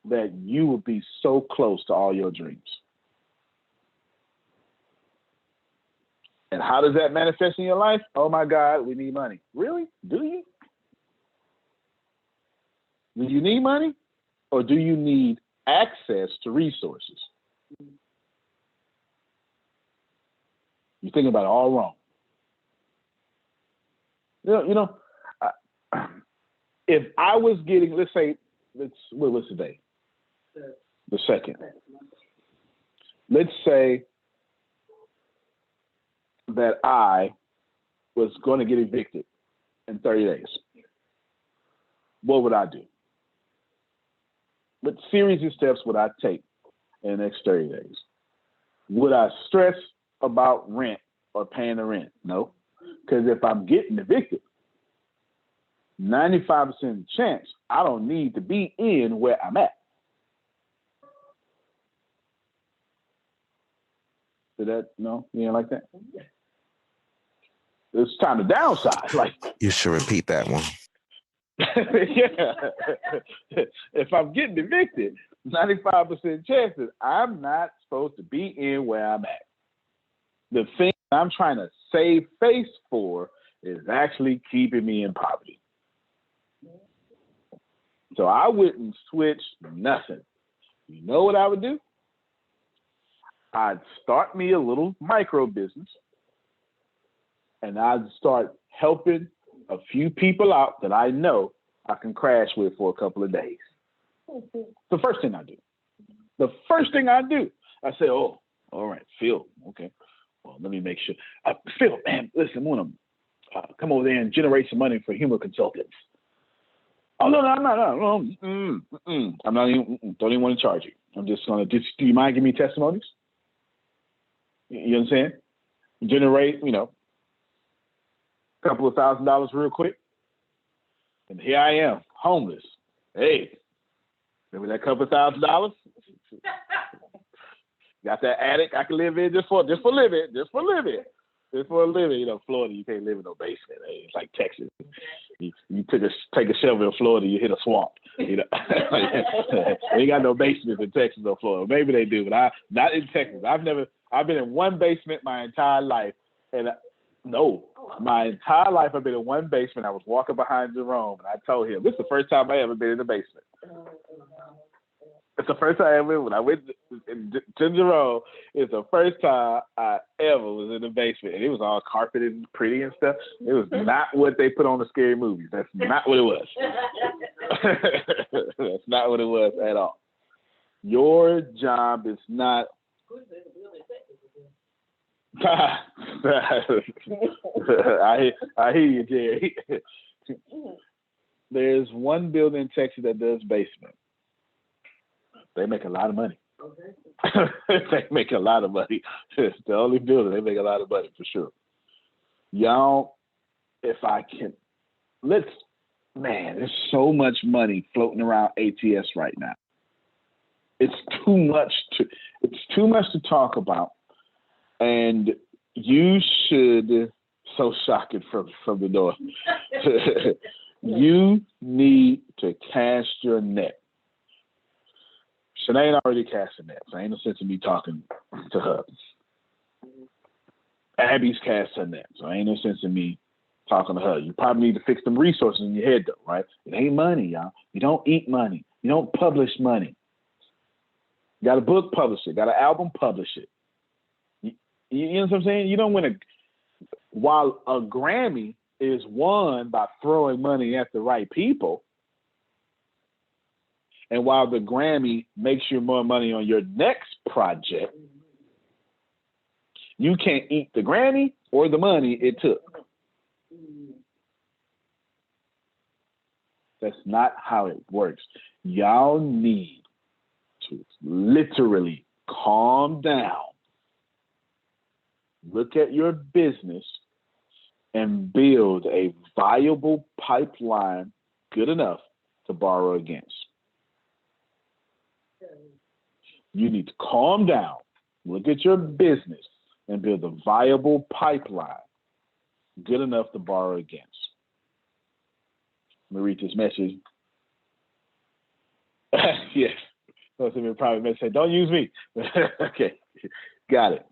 that you will be so close to all your dreams. And how does that manifest in your life? Oh my God, we need money. Really? Do you? Do you need money? Or do you need access to resources? You're thinking about it all wrong. If I was getting, let's say, what was today? The 2nd. Let's say that I was going to get evicted in 30 days. What would I do? What series of steps would I take in the next 30 days? Would I stress about rent or paying the rent? No. Because if I'm getting evicted, 95% of the chance I don't need to be in where I'm at. Did that? No? You ain't like that? It's time to downsize. Like, you should repeat that one. Yeah. If I'm getting evicted, 95% chances I'm not supposed to be in where I'm at. The thing I'm trying to save face for is actually keeping me in poverty. So I wouldn't switch nothing. You know what I would do? I'd start me a little micro business, and I'd start helping a few people out that I know I can crash with for a couple of days. The first thing I do. I say, oh, all right, Phil, okay. Well, let me make sure. Phil, man, listen, I want to come over there and generate some money for humor consultants. Oh, no, I'm not. I'm not even, don't even want to charge you. I'm just going to, do you mind giving me testimonies? You know what I'm saying? Generate, a couple of $1,000s real quick. And here I am, homeless. Hey, remember that couple of $1,000s? Got that attic I can live in just for a living. Florida, you can't live in no basement. Hey, it's like Texas. You take a shovel in Florida, you hit a swamp. They ain't got no basements in Texas or Florida. Maybe they do, but not in Texas. I've been in one basement my entire life, and my entire life I've been in one basement. I was walking behind Jerome, and I told him, this is the first time I ever been in the basement. It's the first time I ever, when I went to Jerome, it's the first time I ever was in the basement. And it was all carpeted and pretty and stuff. It was not what they put on the scary movies. That's not what it was. That's not what it was at all. Your job is not... I hear you, Jerry. There's one building in Texas that does basement. They make a lot of money. Okay. They make a lot of money. It's the only building. They make a lot of money for sure. Y'all, if I can, there's so much money floating around ATS right now. It's too much to talk about. And you should, so shocking from the door. You need to cast your net. Shanae already cast a net, so ain't no sense in me talking to her. Abby's cast her net, so ain't no sense in me talking to her. You probably need to fix them resources in your head, though, right? It ain't money, y'all. You don't eat money. You don't publish money. You got a book, publish it. Got an album, publish it. You know what I'm saying? You don't win while a Grammy is won by throwing money at the right people, and while the Grammy makes you more money on your next project, you can't eat the Grammy or the money it took. That's not how it works. Y'all need to literally calm down, look at your business, and build a viable pipeline good enough to borrow against. You need to calm down, look at your business, and build a viable pipeline good enough to borrow against. Let me read this message. Yes. So it's a private message saying, don't use me. Okay, got it.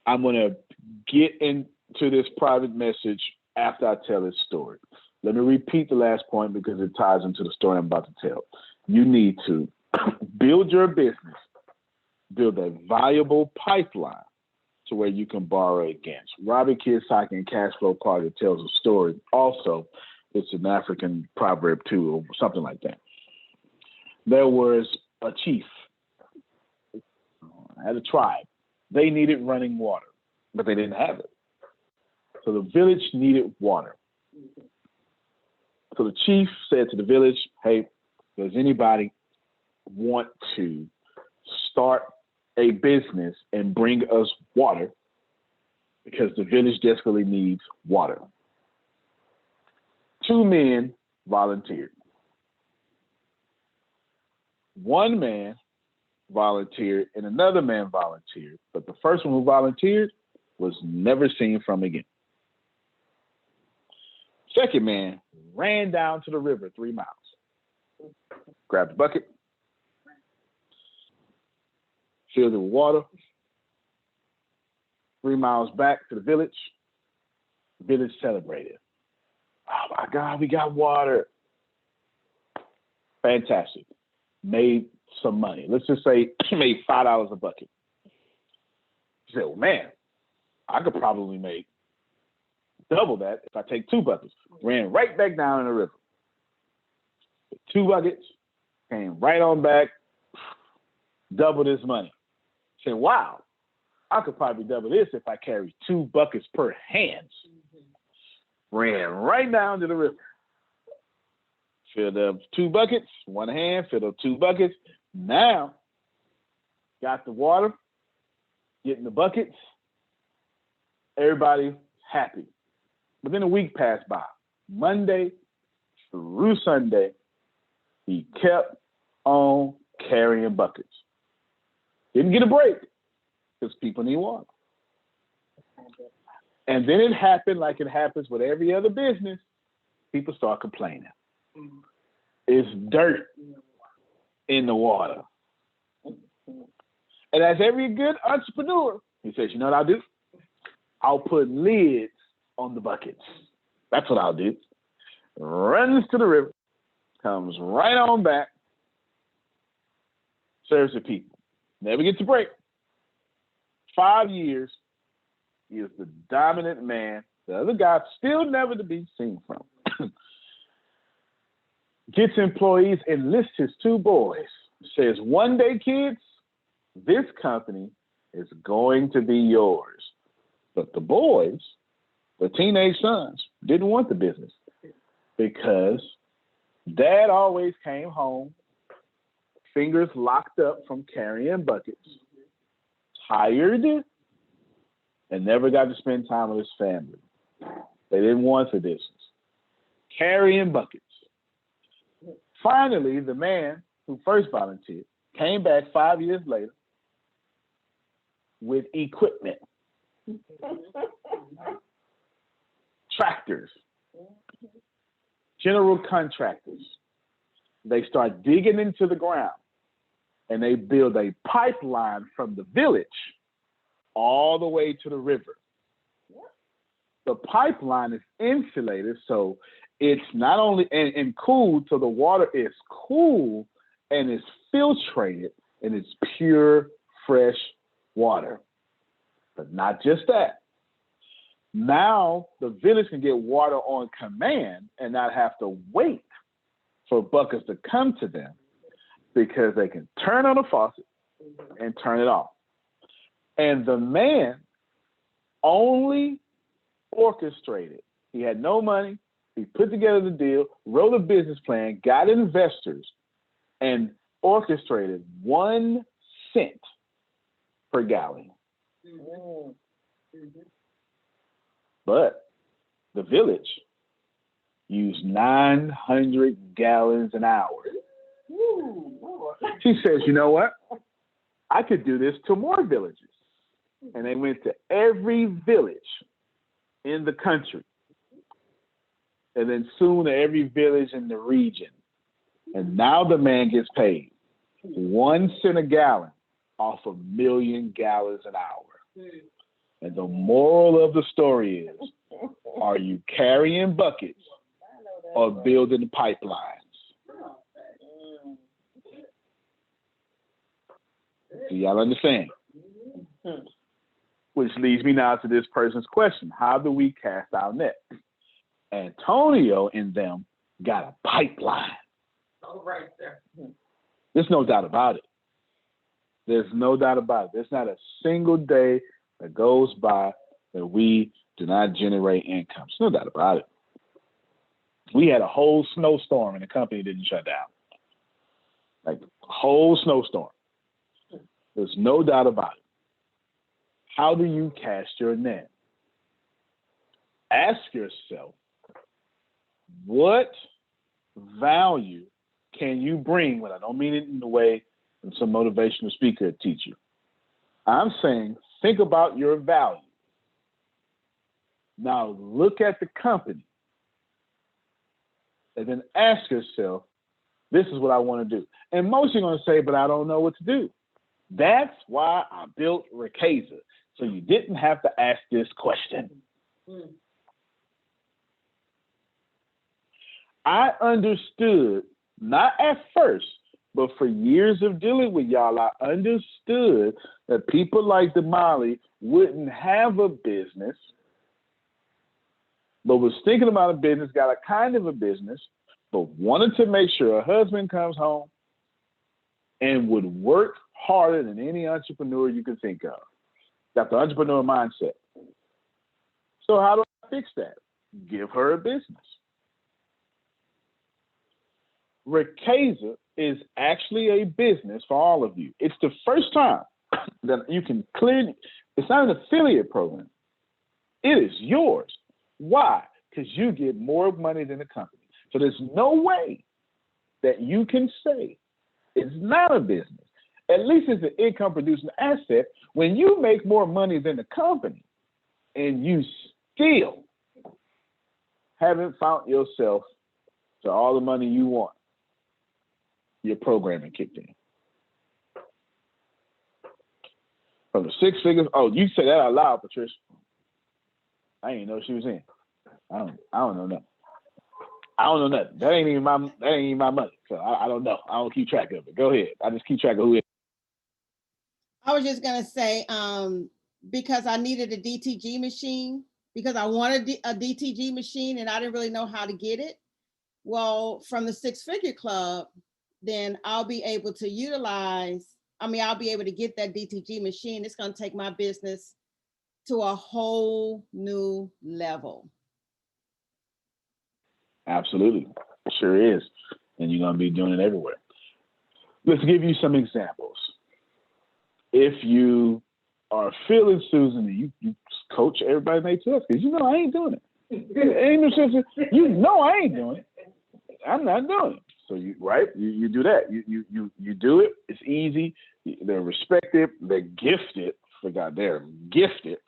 I'm going to get into this private message after I tell this story. Let me repeat the last point because it ties into the story I'm about to tell. You need to build your business, build a viable pipeline to where you can borrow against. Robert Kiyosaki in Cash Flow Carter tells a story. Also, it's an African proverb too, or something like that. There was a chief, had a tribe. They needed running water, but they didn't have it. So the village needed water. So the chief said to the village, hey, does anybody want to start a business and bring us water? Because the village desperately needs water. 2 men volunteered. 1 man volunteered and another man volunteered, but the first one who volunteered was never seen from again. Second man ran down to the river 3 miles, grabbed a bucket, filled it with water. 3 miles back to the village. Village celebrated. Oh my God, we got water. Fantastic. Made some money. Let's just say made $5 a bucket. He said, well, man, I could probably make double that if I take 2 buckets. Ran right back down in the river. 2 buckets, came right on back, double this money. Said, wow, I could probably double this if I carry 2 buckets per hand. Ran right down to the river. Filled up 2 buckets, 1 hand, filled up 2 buckets. Now, got the water, getting the buckets. Everybody happy. But then a week passed by. Monday through Sunday, he kept on carrying buckets. Didn't get a break because people need water. And then it happened like it happens with every other business. People start complaining. It's dirt in the water. And as every good entrepreneur, he says, you know what I'll do? I'll put lids on the buckets. That's what I'll do. Runs to the river, comes right on back, serves the people. Never gets a break. 5 years, he is the dominant man. The other guy still never to be seen from. Gets employees, enlists his 2 boys. Says, one day, kids, this company is going to be yours. But the boys, the teenage sons, didn't want the business because dad always came home, fingers locked up from carrying buckets, tired, and never got to spend time with his family. They didn't want the business. Carrying buckets. Finally, the man who first volunteered came back 5 years later with equipment. Tractors, general contractors. They start digging into the ground and they build a pipeline from the village all the way to the river. The pipeline is insulated, so it's not only and cooled, so the water is cool and it's filtrated and it's pure, fresh water. But not just that. Now the village can get water on command and not have to wait for buckets to come to them because they can turn on the faucet and turn it off. And the man only orchestrated. He had no money. He put together the deal, wrote a business plan, got investors, and orchestrated 1 cent per gallon. But the village used 900 gallons an hour. She says, you know what? I could do this to more villages. And they went to every village in the country. And then soon to every village in the region. And now the man gets paid 1 cent a gallon off 1 million gallons an hour. And the moral of the story is, are you carrying buckets or building pipelines? Do y'all understand? Which leads me now to this person's question. How do we cast our net? Antonio and them got a pipeline. Oh, right there. There's no doubt about it. There's no doubt about it. There's not a single day that goes by that we do not generate income. There's no doubt about it. We had a whole snowstorm and the company didn't shut down. Like a whole snowstorm. There's no doubt about it. How do you cast your net? Ask yourself, what value can you bring? Well, I don't mean it in the way that some motivational speaker would teach you. I'm saying, think about your value. Now look at the company and then ask yourself, this is what I want to do. And most are going to say, but I don't know what to do. That's why I built Ricasa, so you didn't have to ask this question. I understood, not at first, but for years of dealing with y'all, I understood that people like Damali wouldn't have a business, but was thinking about a business, got a kind of a business, but wanted to make sure her husband comes home and would work harder than any entrepreneur you can think of. Got the entrepreneur mindset. So how do I fix that? Give her a business. Ricasa is actually a business for all of you. It's the first time that you can clearly, it's not an affiliate program. It is yours. Why? Because you get more money than the company. So there's no way that you can say it's not a business. At least it's an income producing asset when you make more money than the company and you still haven't found yourself to all the money you want. Your programming kicked in. From the six figures, oh, you said that out loud, Patricia. I didn't know she was in. I don't know nothing. I don't know nothing. That ain't even my money. So I don't know. I don't keep track of it. Go ahead. I just keep track of who it is. I was just gonna say, because I needed a DTG machine, because I wanted a DTG machine and I didn't really know how to get it. Well, from the Six Figure Club, then I'll be able to I'll be able to get that DTG machine. It's gonna take my business to a whole new level. Absolutely, it sure is. And you're gonna be doing it everywhere. Let's give you some examples. If you are feeling Susan and you coach everybody in ATS, because you know I ain't doing it. You know I ain't doing it. I'm not doing it. So you do that. You do it. It's easy. They're respected. They're gifted. Forgot they're gifted.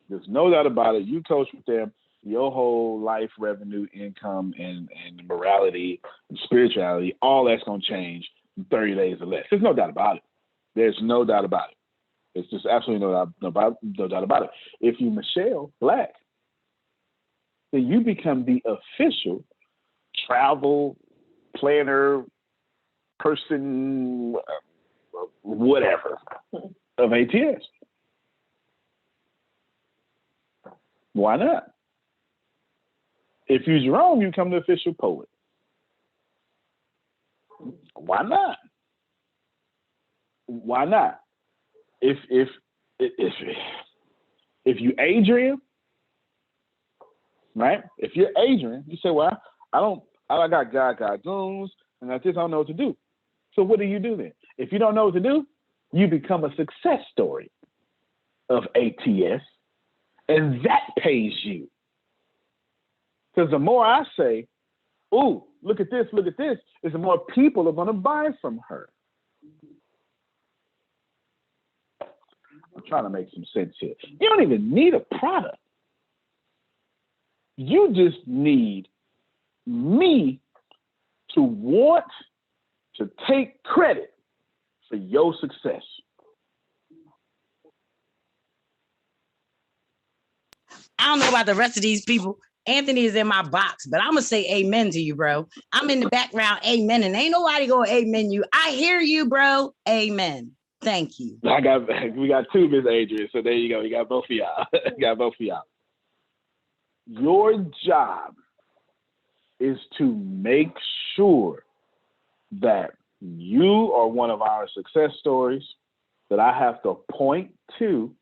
There's no doubt about it. You coach with them, your whole life, revenue, income, and morality, and spirituality, all that's gonna change in 30 days or less. There's no doubt about it. There's no doubt about it. It's just absolutely no doubt about it. If you Michelle Black, then you become the official travel planner person, whatever, of ATS. Why not? If you're Jerome, you become the official poet. Why not? Why not? If you Adrian, right? If you're Adrian, you say, well, I got goons, and I just don't know what to do. So what do you do then? If you don't know what to do, you become a success story of ATS, and that pays you. Because the more I say, ooh, look at this, is the more people are going to buy from her. I'm trying to make some sense here. You don't even need a product. You just need me to want to take credit for your success. I don't know about the rest of these people. Anthony is in my box, but I'm going to say amen to you, bro. I'm in the background, amen, and ain't nobody going to amen you. I hear you, bro. Amen. Thank you. We got two, Miss Adrian, so there you go. You got both of y'all. Your job is to make sure that you are one of our success stories that I have to point to,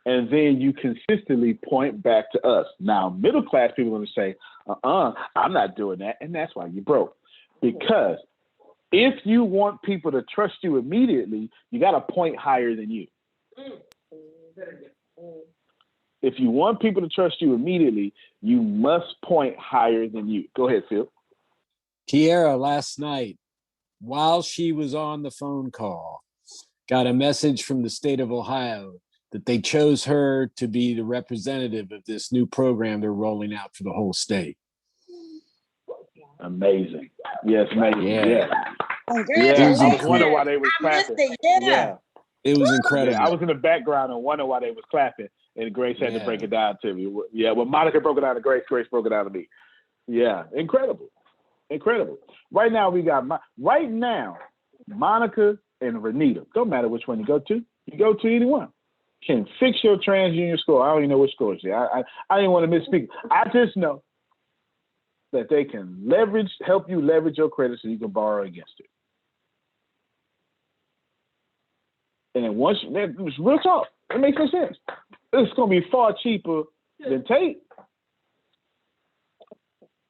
and then you consistently point back to us. Now, middle class people are going to say, I'm not doing that, and that's why you broke. Because if you want people to trust you immediately, you got to point higher than you. If you want people to trust you immediately, you must point higher than you. Go ahead, Phil. Kiera last night, while she was on the phone call, got a message from the state of Ohio that they chose her to be the representative of this new program they're rolling out for the whole state. Amazing. Yes, amazing. Yeah. Yeah. Congratulations. I was wondering why they were clapping. Yeah. It was incredible. Yeah, I was in the background and wondering why they was clapping, and Grace had to break it down to me. Yeah, when Monica broke it down to Grace, Grace broke it down to me. Yeah, incredible. Right now we got Monica and Renita. Don't matter which one you go to either one. Can fix your TransUnion score. I don't even know which score it's at. I didn't want to misspeak. I just know that they can help you leverage your credit so you can borrow against it. And then it's real talk. It makes no sense. It's going to be far cheaper than Tate.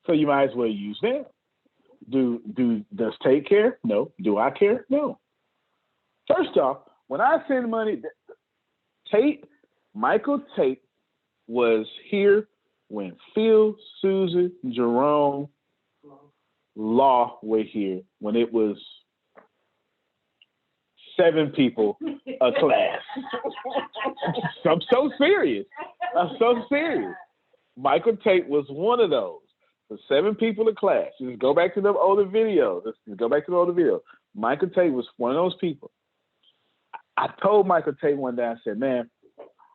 So you might as well use them. Does Tate care? No. Do I care? No. First off, when I send money, Michael Tate was here when Phil, Susan, Jerome, Law were here, when it was 7 people a class. I'm so serious. Michael Tate was one of those. The 7 people a class. Just go back to the older videos. Michael Tate was one of those people. I told Michael Tate one day, I said, man,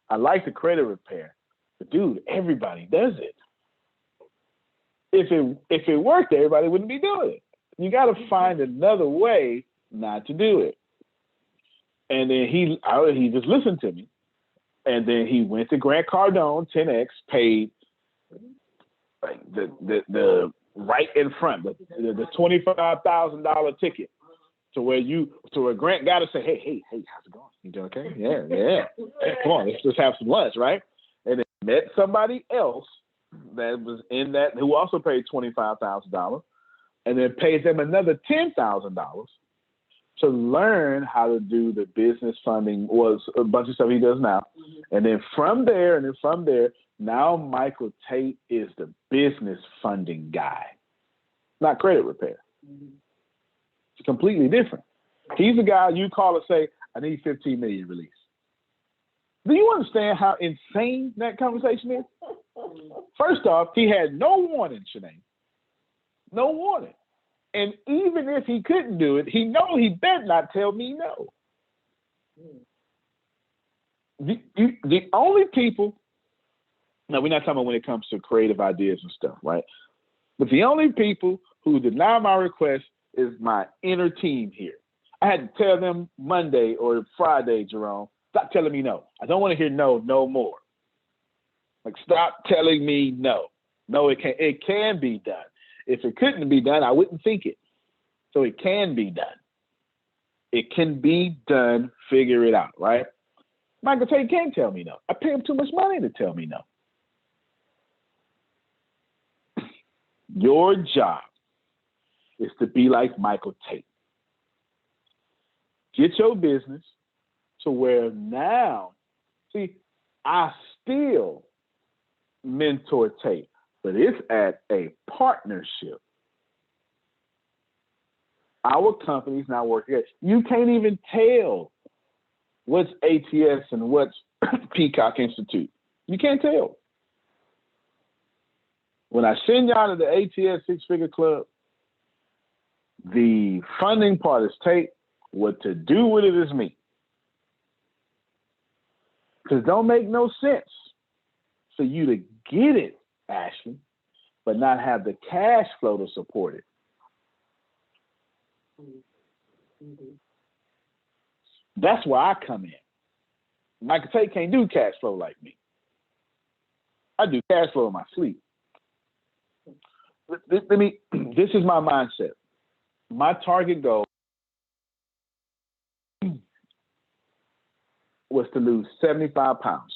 I like the credit repair, but dude, everybody does it. If it worked, everybody wouldn't be doing it. You got to find another way not to do it. And then he just listened to me. And then he went to Grant Cardone, 10X, paid like the right in front, the $25,000 ticket to where Grant got to say, hey, how's it going? You doing okay? Yeah. Hey, come on, let's just have some lunch, right? And then met somebody else that was in that who also paid $25,000, and then paid them another $10,000 to learn how to do the business funding, was a bunch of stuff he does now. And then from there, now Michael Tate is the business funding guy, not credit repair. It's completely different. He's the guy you call and say, I need 15 million release. Do you understand how insane that conversation is? First off, he had no warning, Shanae. No warning. And even if he couldn't do it, he better not tell me no. The only people, now we're not talking about when it comes to creative ideas and stuff, right? But the only people who deny my request is my inner team here. I had to tell them Monday or Friday, Jerome, stop telling me no. I don't want to hear no more. Like, stop telling me no. No, it can be done. If it couldn't be done, I wouldn't think it. So it can be done. It can be done. Figure it out, right? Michael Tate can't tell me no. I pay him too much money to tell me no. Your job is to be like Michael Tate. Get your business to where now, see, I still mentor Tate, but it's at a partnership. Our company's not working. You can't even tell what's ATS and what's Peacock Institute. You can't tell. When I send y'all to the ATS Six Figure Club, the funding part is Tate. What to do with it is me. Because it don't make no sense for you to get it, Ashley, but not have the cash flow to support it. That's where I come in. Michael Tate can't do cash flow like me. I do cash flow in my sleep. This is my mindset. My target goal was to lose 75 pounds.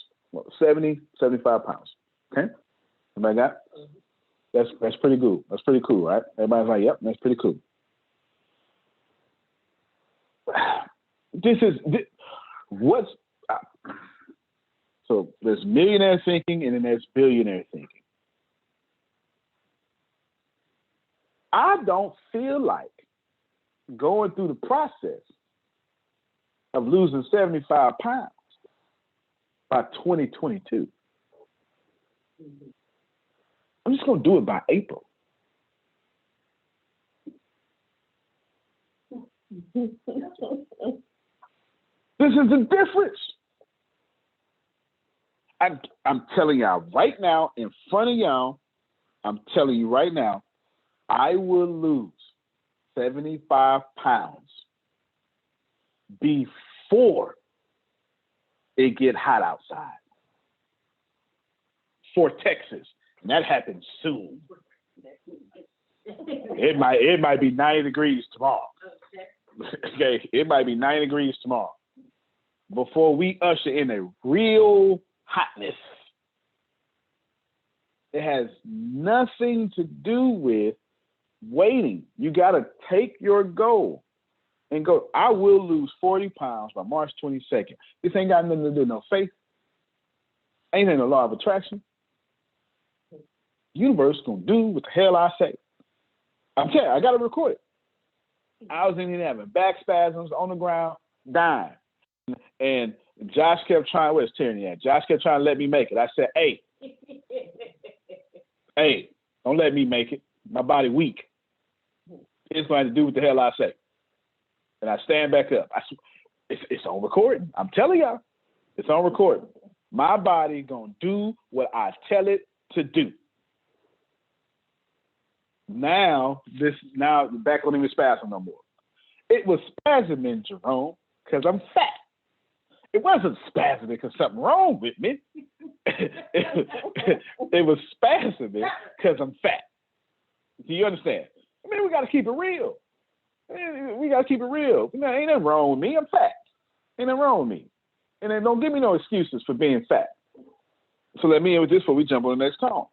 75 pounds. Okay? Everybody got it? That's pretty cool. That's pretty cool, right? Everybody's like, yep, that's pretty cool. So there's millionaire thinking and then there's billionaire thinking. I don't feel like going through the process of losing 75 pounds by 2022. I'm just going to do it by April. This is the difference. I'm telling y'all right now, in front of y'all, I'm telling you right now, I will lose 75 pounds before it get hot outside for Texas. And that happens soon. It might be 90 degrees tomorrow. Okay, it might be 90 degrees tomorrow before we usher in a real hotness. It has nothing to do with waiting. You got to take your goal and go. I will lose 40 pounds by March 22nd. This ain't got nothing to do with no faith. Ain't in the law of attraction. Universe gonna do what the hell I say. I'm telling you, I got to record it. I was in here having back spasms on the ground, dying. And Josh kept trying, where's Tierney at? Josh kept trying to let me make it. I said, hey, don't let me make it. My body weak. It's going to do what the hell I say. And I stand back up. It's on recording. I'm telling y'all, it's on recording. My body going to do what I tell it to do. Now the back won't even spasm no more. It was spasming, Jerome, because I'm fat. It wasn't spasming because something wrong with me. It was spasming because I'm fat. Do you understand? I mean, we got to keep it real. We got to keep it real. Ain't nothing wrong with me. I'm fat. Ain't nothing wrong with me. And then don't give me no excuses for being fat. So let me end with this before we jump on the next call.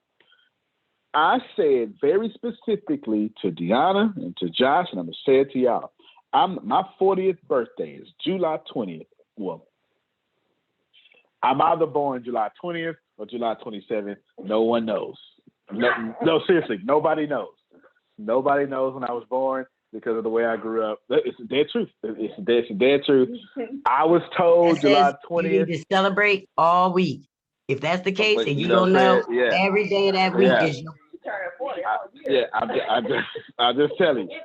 I said very specifically to Deanna and to Josh, and I'm going to say it to y'all. My 40th birthday is July 20th. Well, I'm either born July 20th or July 27th. No one knows. No, seriously, nobody knows. Nobody knows when I was born because of the way I grew up. It's the dead truth. It's the dead truth. I was told July 20th. You need to celebrate all week. If that's the case, and you don't know, every day of that week is your. I'm just telling you.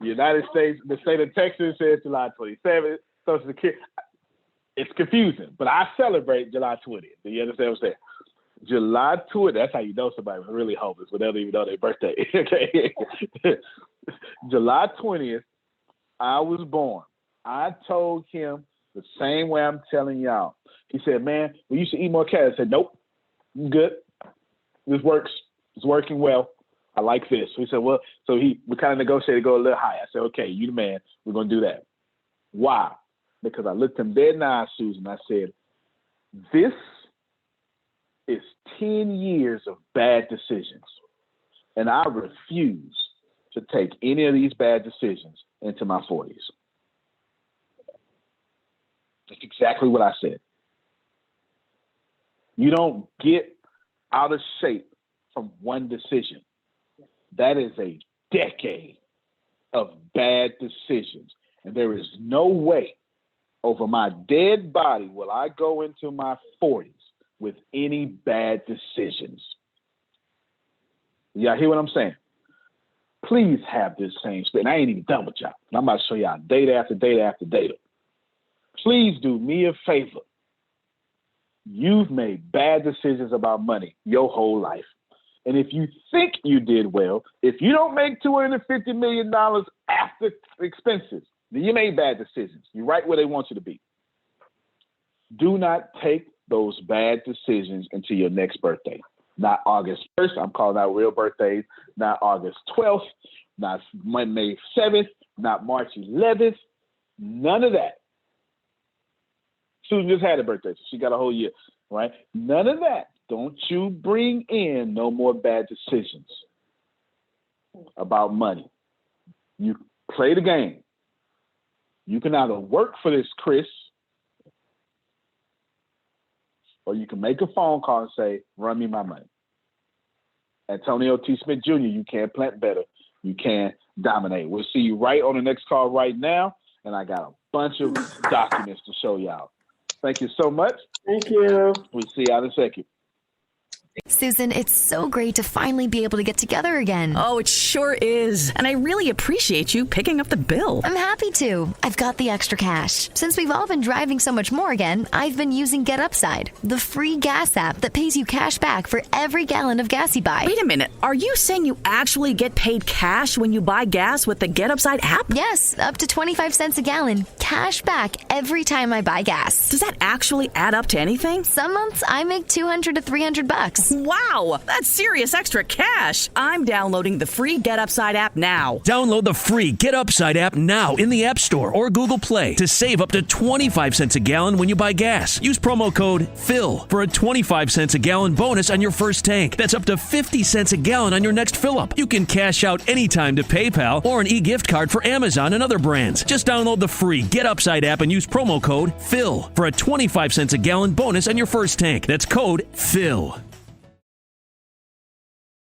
The United States, the state of Texas says July 27th. Social Security. It's confusing, but I celebrate July 20th. Do you understand what I'm saying? July 20th, that's how you know somebody was really homeless, but they don't even know their birthday. Okay. July 20th, I was born. I told him the same way I'm telling y'all. He said, man, well, you should eat more carrots. I said, nope, I'm good. This works. It's working well. I like this. He said, well, so we kind of negotiated to go a little higher. I said, okay, you the man. We're going to do that. Why? Because I looked him dead in the eyes, Susan. I said, this is 10 years of bad decisions. And I refuse to take any of these bad decisions into my 40s. That's exactly what I said. You don't get out of shape from one decision. That is a decade of bad decisions. And there is no way over my dead body will I go into my 40s with any bad decisions. Y'all hear what I'm saying? Please have this same spirit. And I ain't even done with y'all. I'm about to show y'all data after data after data. Please do me a favor. You've made bad decisions about money your whole life. And if you think you did well, if you don't make $250 million after expenses, then you made bad decisions. You're right where they want you to be. Do not take those bad decisions into your next birthday. Not August 1st. I'm calling out real birthdays. Not August 12th. Not May 7th. Not March 11th. None of that. Susan just had a birthday, so she got a whole year, right? None of that. Don't you bring in no more bad decisions about money. You play the game. You can either work for this, Chris, or you can make a phone call and say, run me my money. Antonio T. Smith Jr., you can plant better. You can dominate. We'll see you right on the next call right now, and I got a bunch of documents to show y'all. Thank you so much. Thank you. We'll see y'all in a second. Susan, it's so great to finally be able to get together again. Oh, it sure is. And I really appreciate you picking up the bill. I'm happy to. I've got the extra cash. Since we've all been driving so much more again, I've been using Get Upside, the free gas app that pays you cash back for every gallon of gas you buy. Wait a minute. Are you saying you actually get paid cash when you buy gas with the Get Upside app? Yes, up to 25 cents a gallon. Cash back every time I buy gas. Does that actually add up to anything? Some months I make $200 to $300. Wow, that's serious extra cash. I'm downloading the free Get Upside app now. Download the free Get Upside app now in the App Store or Google Play to save up to 25 cents a gallon when you buy gas. Use promo code PHIL for a 25 cents a gallon bonus on your first tank. That's up to 50 cents a gallon on your next fill up. You can cash out anytime to PayPal or an e-gift card for Amazon and other brands. Just download the free Get Upside app and use promo code PHIL for a 25 cents a gallon bonus on your first tank. That's code PHIL.